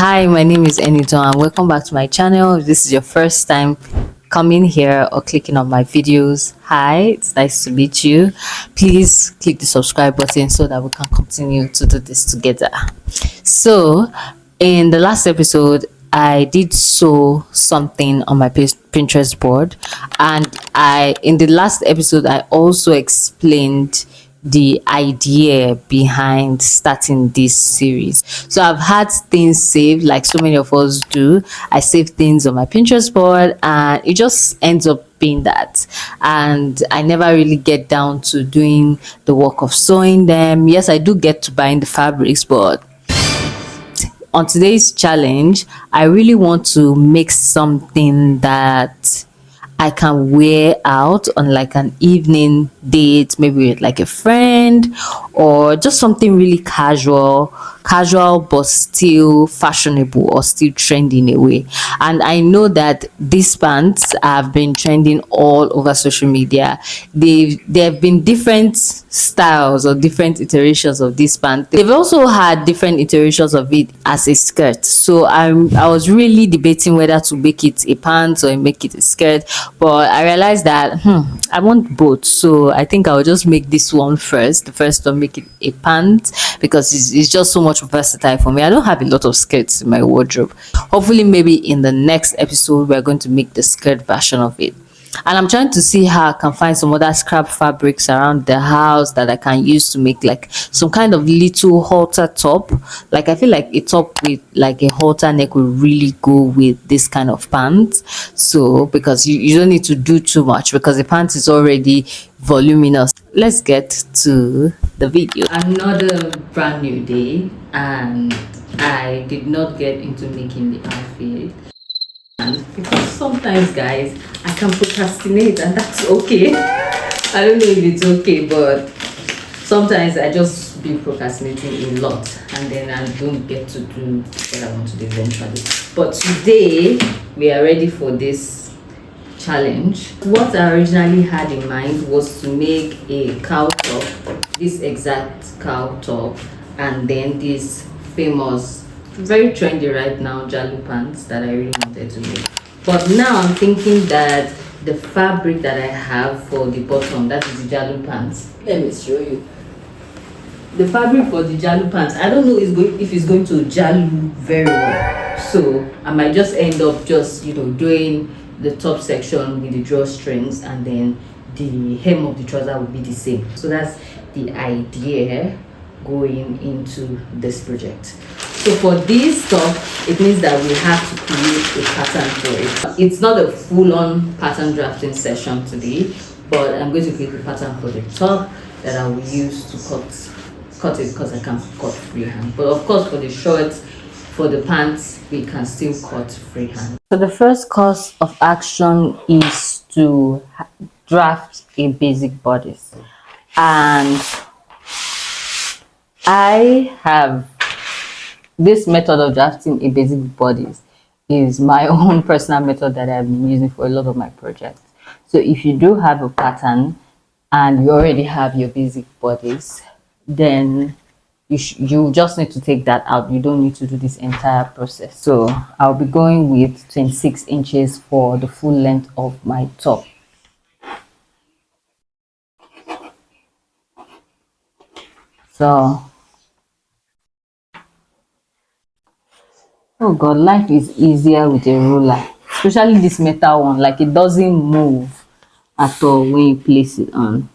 Hi, my name is Enito and welcome back to my channel. If this is your first time coming here or clicking on my videos, hi, it's nice to meet you. Please click the subscribe button so that we can continue to do this together. So, in the last episode, I did sew something on my Pinterest board, and I in the last episode I also explained the idea behind starting this series. So I've had things saved like so many of us do. I save things on my Pinterest board and it just ends up being that. And I never really get down to doing the work of sewing them. Yes, I do get to buying the fabrics, but on today's challenge, I really want to make something that I can wear out on like an evening date, maybe with like a friend, or just something really casual but still fashionable or still trending in a way. And I know that these pants have been trending all over social media. There have been different styles or different iterations of this pant. They've also had different iterations of it as a skirt. So I was really debating whether to make it a pant or make it a skirt, but I realized that I want both. So I think I'll just make this one first. The first one, make it a pant because it's just so much versatile for me. I don't have a lot of skirts in my wardrobe. Hopefully, maybe in the next episode, we're going to make the skirt version of it. And I'm trying to see how I can find some other scrap fabrics around the house that I can use to make like some kind of little halter top. Like I feel like a top with like a halter neck will really go with this kind of pants. So because you don't need to do too much because the pants is already voluminous. Let's get to the video. Another brand new day and I did not get into making the outfit because sometimes guys I can procrastinate and that's okay. I don't know if it's okay, but sometimes I just be procrastinating a lot and then I don't get to do what I want to do eventually. But today we are ready for this challenge. What I originally had in mind was to make a cow top, this exact cow top, and then this famous, very trendy right now, Jalu pants that I really wanted to make. But now I'm thinking that the fabric that I have for the bottom, that is the Jalu pants. Let me show you. The fabric for the Jalu pants, I don't know if it's going to Jalu very well. So I might just end up just, doing the top section with the drawstrings and then the hem of the trouser will be the same. So that's the idea going into this project. So for this top, it means that we have to create a pattern for it. It's not a full-on pattern drafting session today, but I'm going to create a pattern for the top that I will use to cut it because I can cut freehand. But of course for the shorts, for the pants, we can still cut freehand. So the first course of action is to draft a basic bodice, and I have this method of drafting a basic bodice is my own personal method that I've been using for a lot of my projects. So if you do have a pattern and you already have your basic bodice, then you just need to take that out. You don't need to do this entire process. So I'll be going with 26 inches for the full length of my top. So, oh god, life is easier with a ruler, especially this metal one. Like it doesn't move at all when you place it on.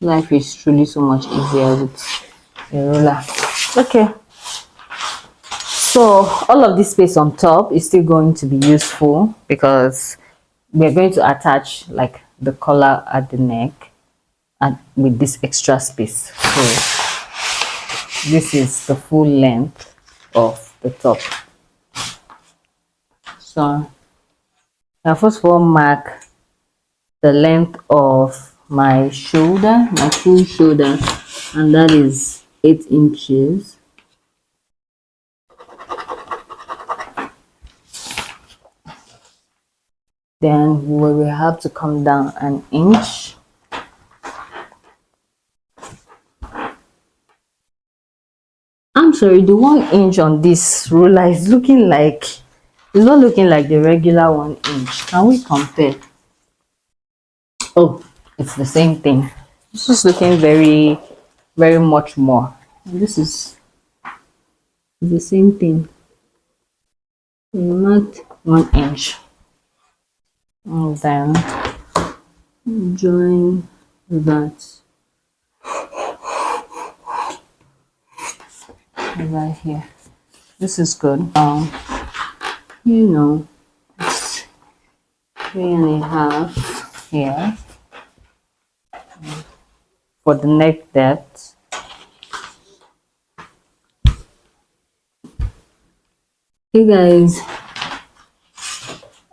Life is truly so much easier with a ruler. Okay, so all of this space on top is still going to be useful because we're going to attach like the collar at the neck and with this extra space. So this is the full length of the top. So I first of all mark the length of my shoulder, my full shoulder, and that is 8 inches. Then we will have to come down an inch. sorry, the 1 inch on this ruler is looking like, it's not looking like the regular 1 inch. Can we compare? Oh, it's the same thing. This is looking very, very much more. And this is the same thing. Not 1 inch. And then join that right here. This is good. You know, it's 3.5 here for the neck depth. Hey guys,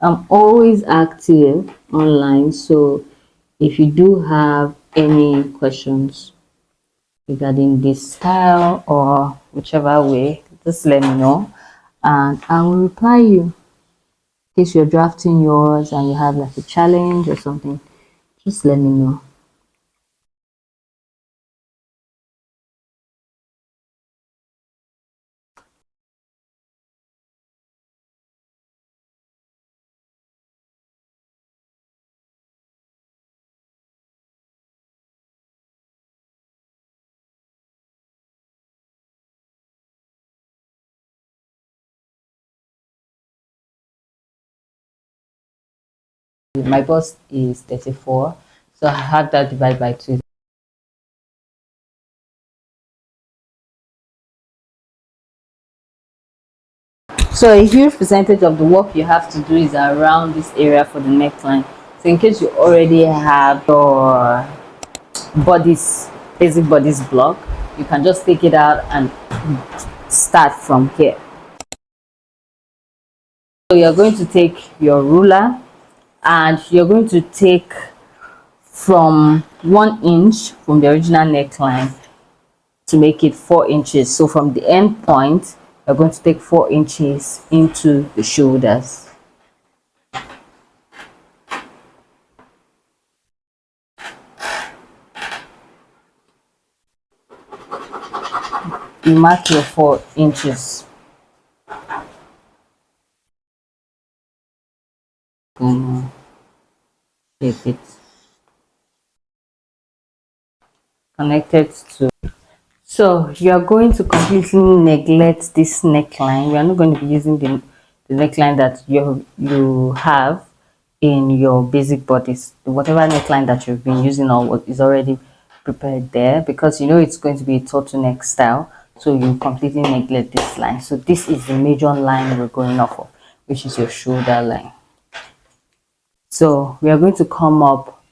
I'm always active online, so if you do have any questions regarding this style or whichever way, just let me know and I will reply you. In case you're drafting yours and you have like a challenge or something, just let me know. My boss is 34, so I have that divided by 2. So a huge percentage of the work you have to do is around this area for the neckline. So in case you already have your bodice, basic bodice block, you can just take it out and start from here. So you're going to take your ruler and you're going to take from 1 inch from the original neckline to make it 4 inches. So from the end point, you're going to take 4 inches into the shoulders. You mark your 4 inches. Shape it. Connected to. So you're going to completely neglect this neckline. We are not going to be using the neckline that you have in your basic bodice. Whatever neckline that you've been using or what is already prepared there, because you know it's going to be a turtleneck style, so you completely neglect this line. So this is the major line we're going off of, which is your shoulder line. So we are going to come up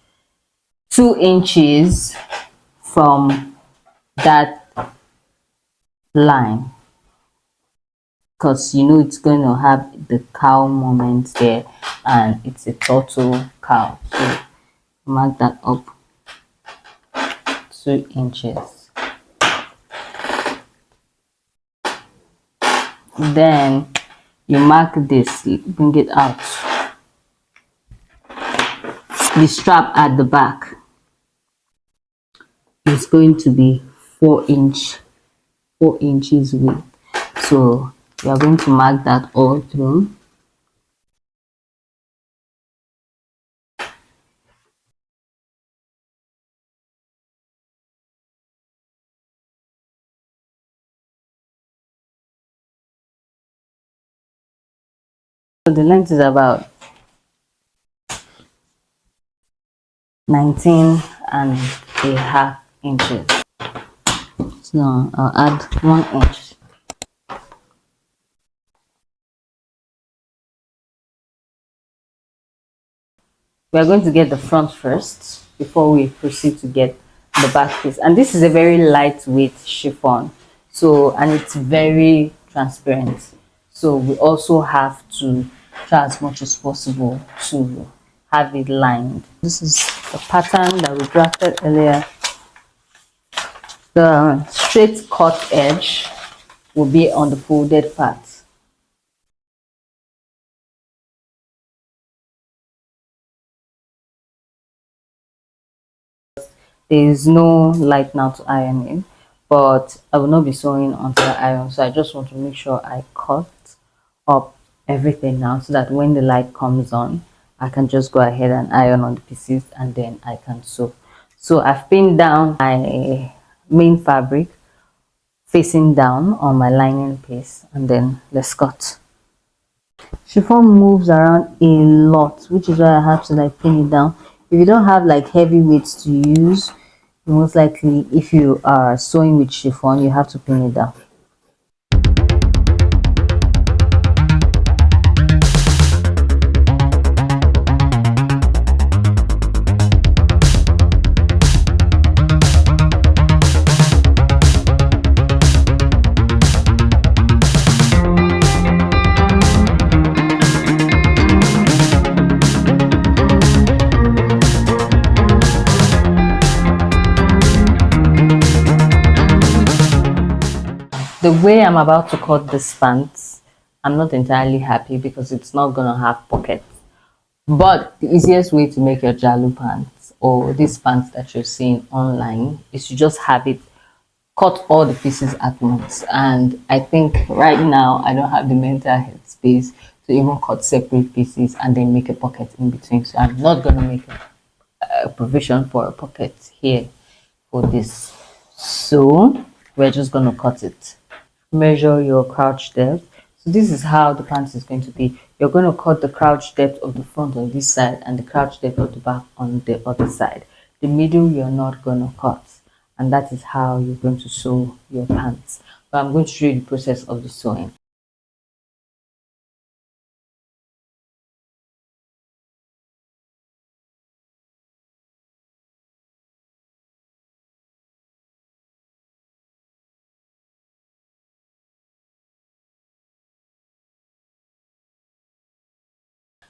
2 inches from that line, because you know it's going to have the cow moment there and it's a turtle cow, so mark that up 2 inches. Then you mark this, bring it out, the strap at the back is going to be 4 inches width, so we are going to mark that all through. So the length is about 19.5 inches. So I'll add 1 inch. We are going to get the front first before we proceed to get the back piece. And this is a very lightweight chiffon, so, and it's very transparent, so we also have to try as much as possible to have it lined. This is the pattern that we drafted earlier. The straight cut edge will be on the folded part. There is no light now to iron in, but I will not be sewing until I iron. So I just want to make sure I cut up everything now, so that when the light comes on, I can just go ahead and iron on the pieces, and then I can sew. So I've pinned down my main fabric facing down on my lining piece, and then let's cut. Chiffon moves around a lot, which is why I have to like pin it down. If you don't have like heavy weights to use, most likely if you are sewing with chiffon, you have to pin it down. The way I'm about to cut this pants, I'm not entirely happy because it's not gonna have pockets. But the easiest way to make your Jalu pants, or these pants that you're seeing online, is to just have it cut all the pieces at once. And I think right now I don't have the mental health space to even cut separate pieces and then make a pocket in between. So I'm not gonna make a provision for a pocket here for this. So we're just gonna cut it. Measure your crouch depth. So this is how the pants is going to be. You're going to cut the crouch depth of the front on this side and the crouch depth of the back on the other side. The middle you're not going to cut, and that is how you're going to sew your pants. But I'm going to show you the process of the sewing.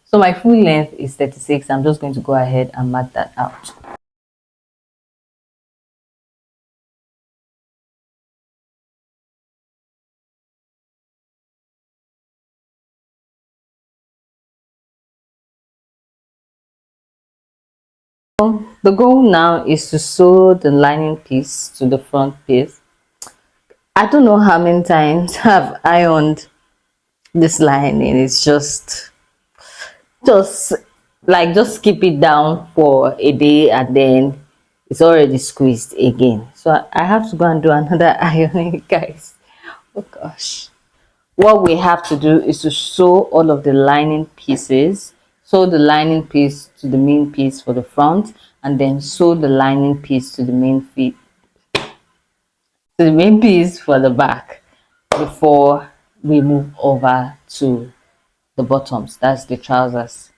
So my full length is 36. I'm just going to go ahead and mark that out. The goal now is to sew the lining piece to the front piece. I don't know how many times I've ironed this lining. It's just like just keep it down for a day and then it's already squeezed again. So I have to go and do another ironing, guys. Oh gosh. What we have to do is to sew all of the lining pieces. Sew the lining piece to the main piece for the front, and then sew the lining piece to the main piece for the back before we move over to the bottoms. That's the trousers.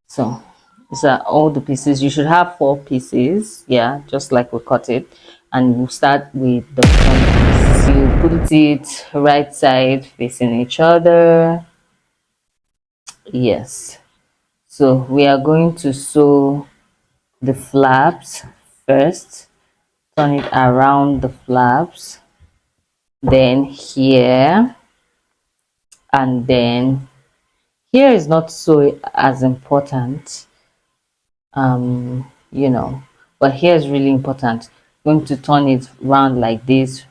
So these are all the pieces. You should have 4 pieces, yeah, just like we cut it. And we'll start with the front piece. You put it right side facing each other. Yes. So we are going to sew the flaps first. Turn it around the flaps, then here, and then here is not so as important, you know, but here is really important. Going to turn it round like this,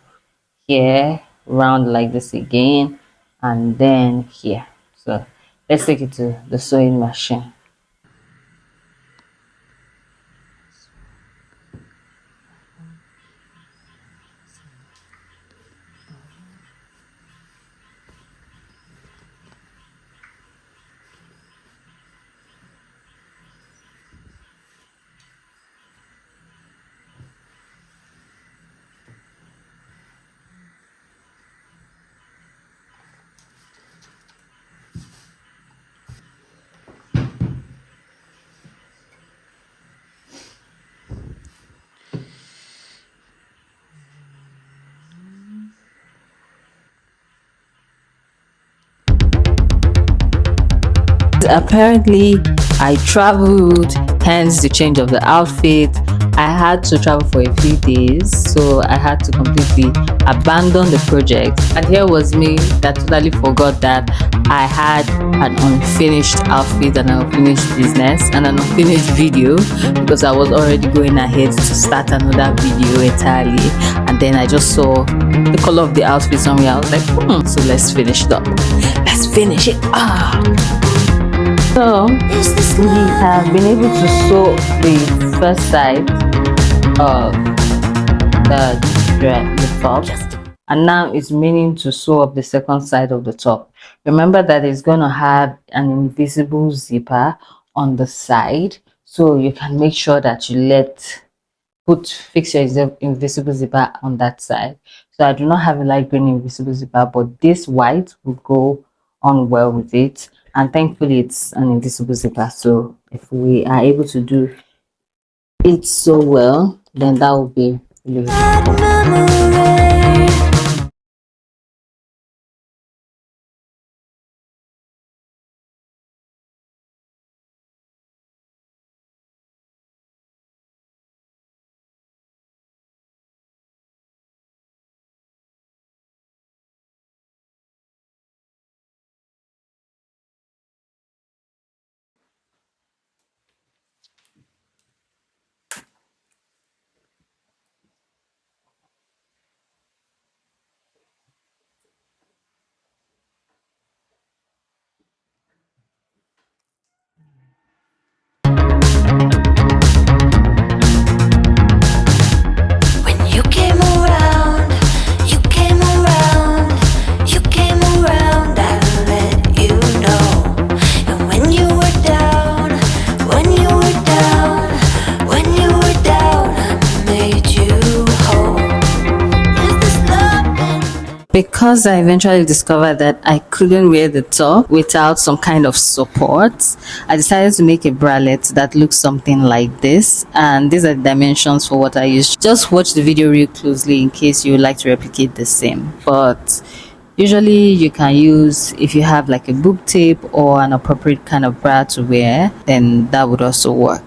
here, round like this again, and then here. So let's take it to the sewing machine. Apparently I traveled, hence the change of the outfit. I had to travel for a few days, so I had to completely abandon the project. And here was me that totally forgot that I had an unfinished outfit, an unfinished business, and an unfinished video, because I was already going ahead to start another video entirely. And then I just saw the color of the outfit somewhere. I was like, so let's finish it up. Let's finish it up. So we have been able to sew the first side of the top, and now it's meaning to sew up the second side of the top. Remember that it's going to have an invisible zipper on the side, so you can make sure that you fix your invisible zipper on that side. So I do not have a light green invisible zipper, but this white will go on well with it, and thankfully it's an invisible zipper. So if we are able to do it so well, then that will be really because I eventually discovered that I couldn't wear the top without some kind of support. I decided to make a bralette that looks something like this, and these are the dimensions for what I use. Just watch the video real closely in case you would like to replicate the same. But usually you can use, if you have like a boob tape or an appropriate kind of bra to wear, then that would also work.